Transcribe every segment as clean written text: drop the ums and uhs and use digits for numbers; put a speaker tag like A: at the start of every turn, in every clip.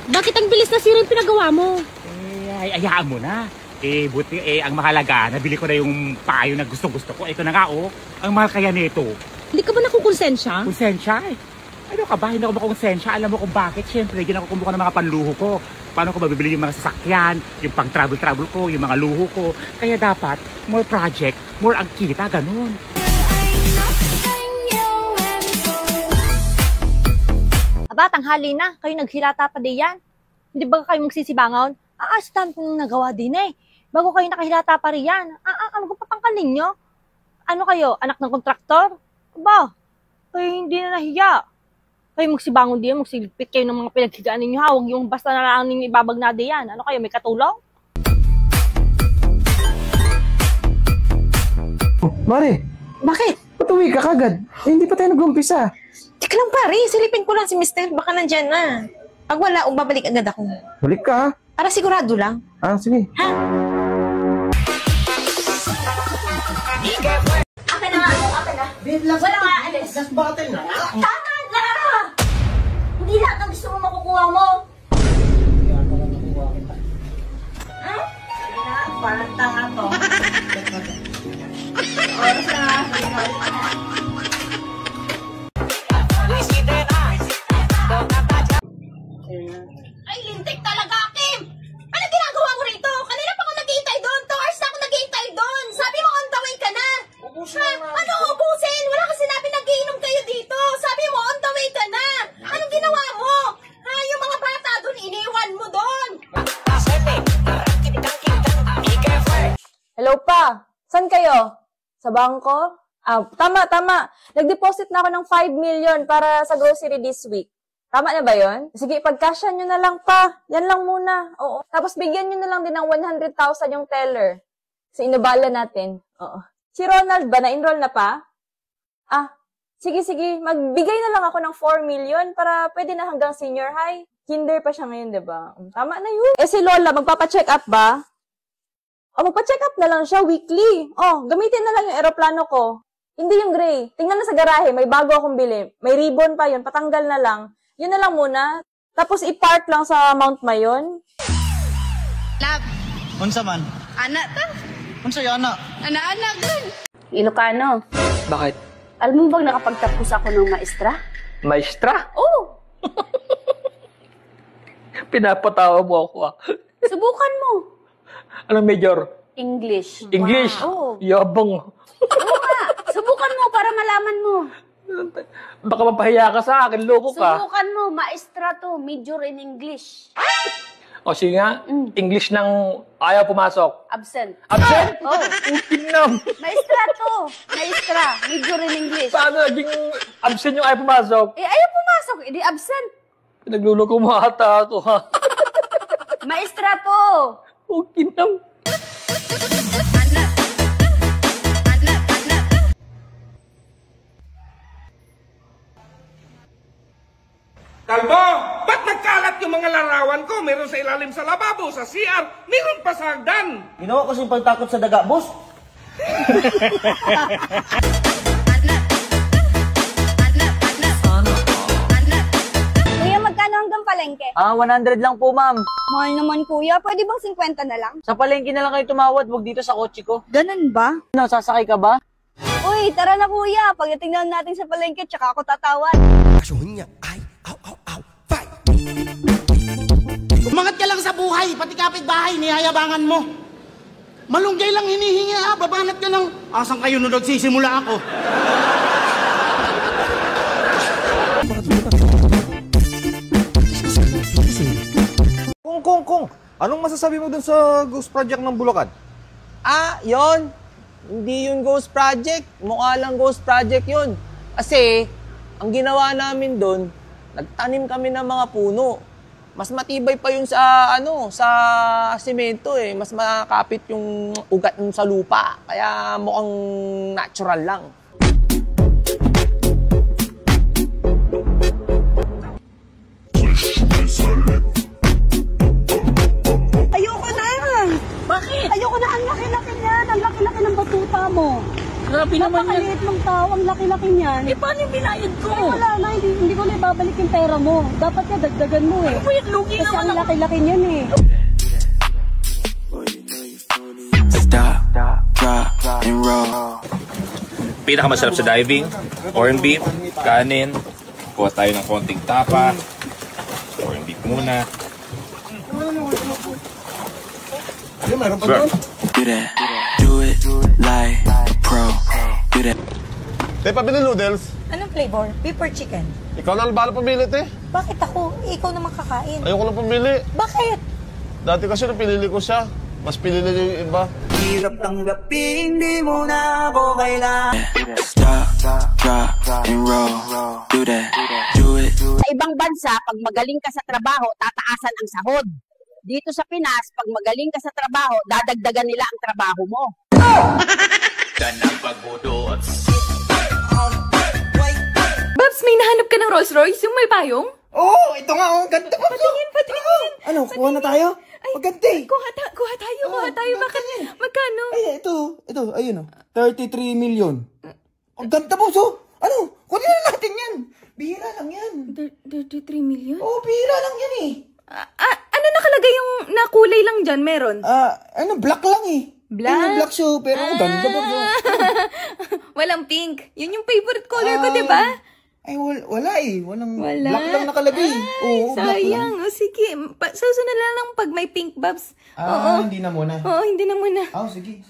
A: Bakit ang bilis na sira yung pinagawa mo?
B: Ayaan mo na. Buti, ang mahalaga, nabili ko na yung payo na gusto-gusto ko. Ito na nga, ang mahal kaya nito.
A: Hindi ka ba nakukonsensya?
B: Konsensya? Ano ka ba? Hindi ako makonsensya. Alam mo kung bakit? Siyempre, ginako ng mga panluho ko. Paano ko mabibili yung mga sasakyan, yung pang travel ko, yung mga luho ko. Kaya dapat, more project, more ang kita, ganun.
C: Aba, tanghali na. Kayo naghilata pa din yan. Hindi ba kayo magsisibangon? Stand kong nagawa din eh. Bago kayo nakahilata pa rin yan. Ano ko papangkal ninyo? Ano kayo? Anak ng kontraktor? Aba, kayo hindi na nahiya. Kayo magsibangon din, magsilipit kayo ng mga pinaghigaan ninyo. Huwag yung basta na lang ninyo ibabag na din yan. Ano kayo, may katulong?
D: Mare,
C: Bakit?
D: ba't uwi ka kagad? Hindi pa tayo nag-umpisa.
C: Teka lang pare, silipin ko lang si Mister. Baka nandyan na. Pag wala, babalik agad ako.
D: Balik ka.
C: Para sigurado lang.
D: Sige.
C: Ha? Akin na nga, akin na. Wala nga, alis.
E: Last bottle na.
C: Tama, Lara! Hindi lahat ang gusto mo makukuha mo. Ha? Sige na, parang tanga to. Oras na nga. Ay, lintik talaga, Kim! Ano ginagawa mo rito? Kanina pa ako nag-iintay doon. 2 hours na ako nag-iintay doon. Sabi mo, on the way ka na. Ano ubusin? Wala ka sinabi nag-iinom kayo dito. Sabi mo, on the way ka na. Anong ginawa mo? Yung mga bata doon, iniwan mo doon.
F: Hello pa, saan kayo? Sa bangko? Tama. Nag-deposit na ako ng 5 million para sa grocery this week. Tama na ba yon? Sige, pag-cashan nyo na lang pa. Yan lang muna. Oo. Tapos bigyan nyo na lang din ng 100,000 yung teller. Kasi inabala natin. Oo. Si Ronald ba, na-enroll na pa? Sige. Magbigay na lang ako ng 4 million para pwede na hanggang senior high. Kinder pa siya ngayon, diba? Tama na yun. Si Lola, magpapa-check up ba? Magpa-check up na lang siya weekly. Gamitin na lang yung aeroplano ko. Hindi yung gray. Tingnan na sa garahe, may bago akong bili. May ribbon pa yun, patanggal na lang. Yun na lang muna. Tapos i-park lang sa Mount Mayon.
E: Love. Unsa man?
G: Anak ta.
E: Unsa yung anak?
G: Anak dun.
H: Ilocano.
D: Bakit?
H: Alam mo bang nakapagtapos ako ng maestra?
D: Maestra?
H: Oo.
D: Pinapatawa mo ako
H: Subukan mo.
D: Anong major?
H: English.
D: English?
H: Wow.
D: Yabang.
H: Oo nga. Subukan mo para malaman mo.
D: Baka mapahiya ka sa akin, loko ka.
H: Subukan mo. Maestra to. Major in English.
D: Sige nga, English nang ayaw pumasok.
H: Absent.
D: Absent?
H: Oo.
D: Kinam.
H: Maestra to. Maestra. Major in English.
D: Paano naging absent yung ayaw pumasok?
H: Ayaw pumasok. Hindi absent.
D: Pinagluloko mo ata ako, ha?
H: Maestra to.
D: Kinam.
I: Kalbo, ba't nagkalat yung mga larawan ko? Meron sa ilalim sa lababo, sa CR, meron pa sa hagdan.
E: Ginawa ko siyang pagtakot sa daga, boss.
C: Kuya, magkano hanggang palengke?
E: 100 lang po, ma'am.
C: Mahal naman kuya, pwede bang 50 na lang?
E: Sa palengke na lang kayo tumawad, wag dito sa kotse ko.
C: Ganun ba?
E: Ano, sasakay ka ba?
C: Uy, tara na kuya, pagdating na natin sa palengke, tsaka ako tatawad.
J: Umangat ka lang sa buhay, pati kapitbahay, niyayabangan mo. Malunggay lang hinihingi babanat ka ng, asan kayo nung nagsisimula ako?
K: Kung, anong masasabi mo dun sa Ghost Project ng Bulacan?
E: Yon. Hindi yun Ghost Project. Mukha lang Ghost Project yun. Kasi, ang ginawa namin dun, nagtanim kami ng mga puno. Mas matibay pa yun sa, sa simento eh. Mas makapit yung ugat sa lupa. Kaya mukhang natural lang.
C: Ayoko na! Bakit? Ayoko na, ang laki-laki niyan. Ang laki-laki ng batuta mo.
G: Grabe naman yan.
F: Napakaliit mong tao, ang laki-laki niyan.
G: Eh, paano yung binayad ko?
F: Eh, wala na, hindi ko na ibabalik yung pera mo. Dapat nga dagdagan mo eh.
G: Wait, lugi
F: Kasi
G: naman
F: ang laki-laki niyan eh.
L: Stop, drop, and roll.
M: Pinakamasarap sa diving, corned beef, kanin, kuha tayo ng konting tapa, corned beef muna.
L: Bro. Do that, do it like a pro. Do that.
K: Te, pabili noodles.
C: Anong flavor? Beef or chicken?
K: Ikaw na bala pumili, te.
C: Bakit ako? Ikaw naman kakain.
K: Ayoko na pumili.
C: Bakit?
K: Dati kasi nung pinili ko siya, mas pinili niya yung iba.
L: Hirap tanggapin, di mo na ako kailangan. Stop, drop, and roll. Do that, do it.
H: Sa ibang bansa, pag magaling ka sa trabaho, tataasan ang sahod. Dito sa Pinas, pag magaling ka sa trabaho, dadagdagan nila ang trabaho mo.
N: Babs, may nahanap ka ng Rolls Royce? Yung may payong?
J: Oo, ito nga, oh. Ganda pa.
N: Patingin.
J: Ano, kuha na tayo? Maganda eh.
N: Kuha tayo. Bakit? Magkano?
J: Ay, ito, ayun oh. 33 million. Ang ganda po, so. Ano, kunin na natin yan. Bihira lang yan.
N: 33 million?
J: Oo, bihira lang yan eh.
N: Ano nakalagay yung nakulay lang dyan? Meron?
J: Black lang eh.
N: Black?
J: Yung black shoe, pero ang ganda po.
N: Walang pink. Yun yung favorite color ko, diba?
J: Ay, wala eh. Wala. Black lang nakalagay. Oo, black lang.
N: Sayang. O sige, susunod lang pag may pink, Babs.
J: Hindi na muna.
N: Oo, hindi na muna.
J: Sige.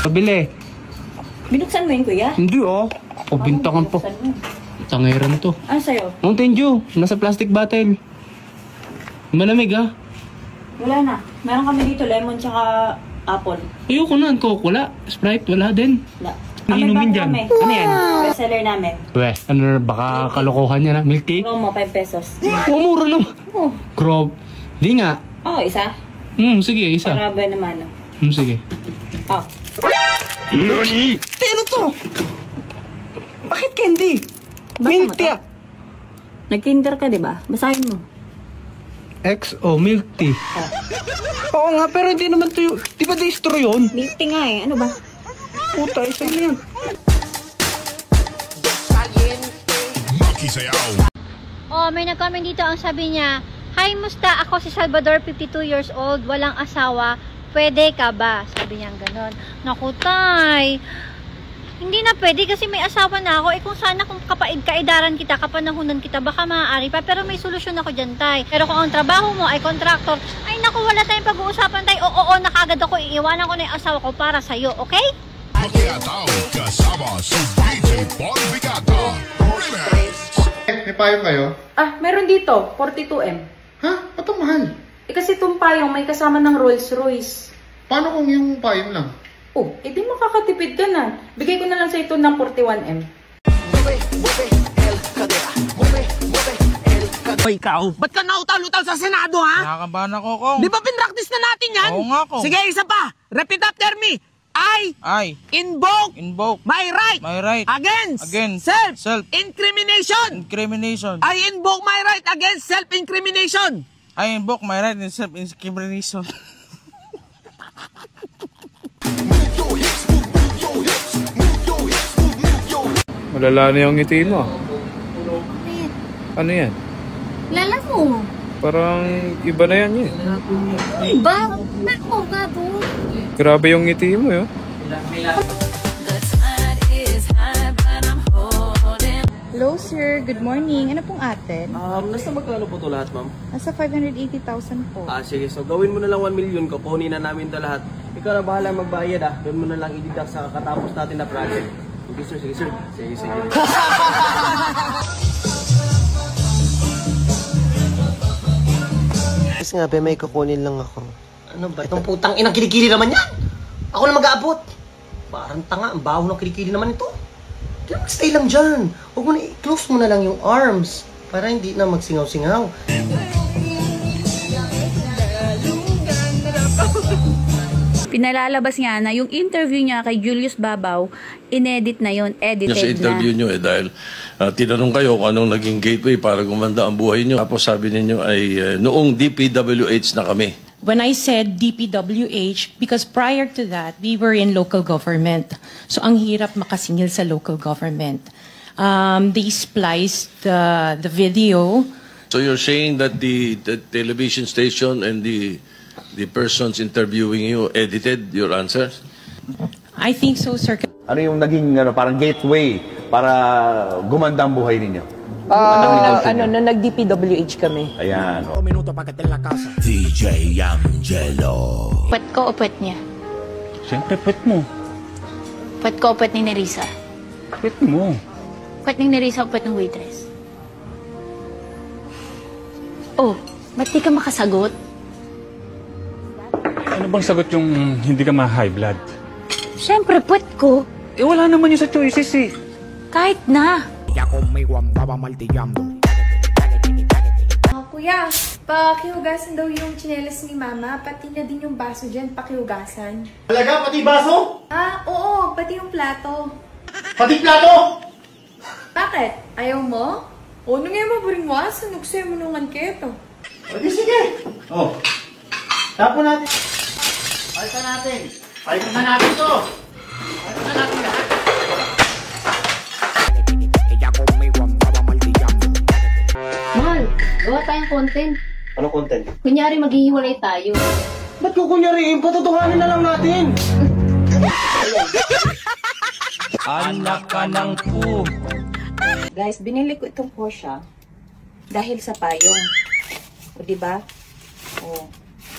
G: Pabili.
C: Binuksan mo yun, kuya?
G: Hindi O, bintangan po. Tangiran to.
C: Ano sa'yo?
G: Mountain Dew. Nasa plastic bottle. Malamig
C: Wala na. Meron kami dito lemon tsaka apple.
G: Ayoko na. Coke wala. Sprite wala din.
C: Wala.
G: Inumin dyan. Ano yan?
C: Bestseller namin.
G: Baka kalokohan yan Milk tea?
C: Promo, 5 pesos.
G: Mura naman. Grob. Di nga.
C: Isa?
G: Sige, isa.
C: Para ba naman?
G: Sige.
J: Nani? Ano to? Bakit candy? Milk tea.
C: Nag-kinder ka, diba? Basahin mo.
G: XO Milk tea. Oo nga, pero hindi naman to yung... Di ba distro yun?
C: Milk tea nga eh. Ano ba?
G: Puta, isa na yan.
O: May nag-comment dito. Ang sabi niya, "Hi, musta? Ako si Salvador, 52 years old, walang asawa. Pwede ka ba?" Sabi niya ganon. Naku, tay. Hindi na pwede kasi may asawa na ako. Kung sana kung kaidaran kita, kapanahunan kita, baka maaari pa. Pero may solusyon ako dyan, tay. Pero kung ang trabaho mo ay contractor, ay naku, wala tayong pag-uusapan, tay. Oo, nakagad ako. Iiwanan ko na yung asawa ko para sa'yo, okay?
K: May payong kayo?
N: Meron dito. 42M.
K: Ha? Ba't ang mahal?
N: Kasi itong payong may kasama ng Rolls Royce.
K: Paano kung yung payong lang?
N: Di makakatipid ka na. Bigay ko na lang sa ito ng 41M.
J: Hoy, ikaw, ba't ka nautal-utal sa Senado, ha?
K: Nakakabahan ako, Kong.
J: Di ba pinractice na natin yan?
K: Oo nga, Kong.
J: Sige, isa pa. Repeat after me. I invoke my right against self-incrimination. I invoke my right against self-incrimination.
K: I invoke my right against self-incrimination.
P: Malala na yung ngiti mo. Ano yan?
O: Lala mo.
P: Parang iba na yan eh.
O: Iba? Nako, gago.
P: Grabe yung ngiti mo yun.
Q: Hello sir, good morning. Ano pong atin?
R: Nasa magkano po ito lahat, ma'am?
Q: Nasa 580,000 po.
R: Sige. So, gawin mo na lang 1 million ko. Kunin na namin ito lahat. Ikaw na bahala magbayad, Doon mo na lang i-deduct sa katapos natin na project. Sige, sir. Sige, sir. Sige.
S: Kasi nga, may kukunin lang ako.
J: Ano ba? Itong putang inang kilikili naman yan. Ako na mag-aabot. Parang tanga. Ang baho ng kilikili naman ito. Kaya mag-stay lang dyan. Huwag mo na i-close mo na lang yung arms. Para hindi na magsingaw-singaw.
T: Pinalalabas nga na yung interview niya kay Julius Babaw, inedit na yon, edited
U: sa interview nyo dahil tinanong kayo kung anong naging gateway para gumanda ang buhay nyo. Tapos sabi ninyo ay noong DPWH na kami.
A: when I said DPWH, because prior to that, we were in local government. So ang hirap makasingil sa local government. They spliced the video.
U: So you're saying that the television station and the persons interviewing you edited your answers?
A: I think so, sir.
V: Ano yung naging parang gateway para gumanda ang buhay ninyo?
F: Nag-DPWH kami.
V: Ayan.
L: DJ Angelo.
W: Pwet ko o pwet niya?
B: Siyempre, pwet mo.
W: Pwet ko o pwet ni Nerissa?
B: Pwet mo.
W: Pwet ni Nerissa o pwet ng waitress? Oh, ba't di ka makasagot?
B: Ano bang sagot yung hindi ka ma-high blood?
W: Siyempre, pwet ko.
B: Eh, wala naman yun sa choices eh.
W: Kahit na.
Q: Kuya, pakihugasan daw yung tsinelas ni Mama, pati na din yung baso dyan, pakihugasan.
J: Talaga? Pati baso?
Q: Oo, pati yung plato.
J: Pati plato?
Q: Bakit? Ayaw mo? O, ano nga mo baringwasan? Nagsaya mo nungan keto.
J: O, di sige. Oh. Tapon natin. Palitan natin. Palitan na natin to. Palitan na natin lahat.
W: Mahal, gawa tayong content.
J: Ano content?
W: Kunyari, maghihiwalay tayo.
J: Ba't kukunyariin? Patutuhanin na lang natin.
L: Anak ka ng po.
F: Guys, binili ko itong Porsche dahil sa payong. O, diba? O.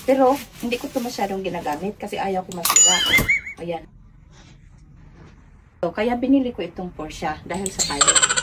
F: Pero, hindi ko ito masyadong ginagamit kasi ayaw ko masira. Ayan. So, kaya binili ko itong Porsche dahil sa payong.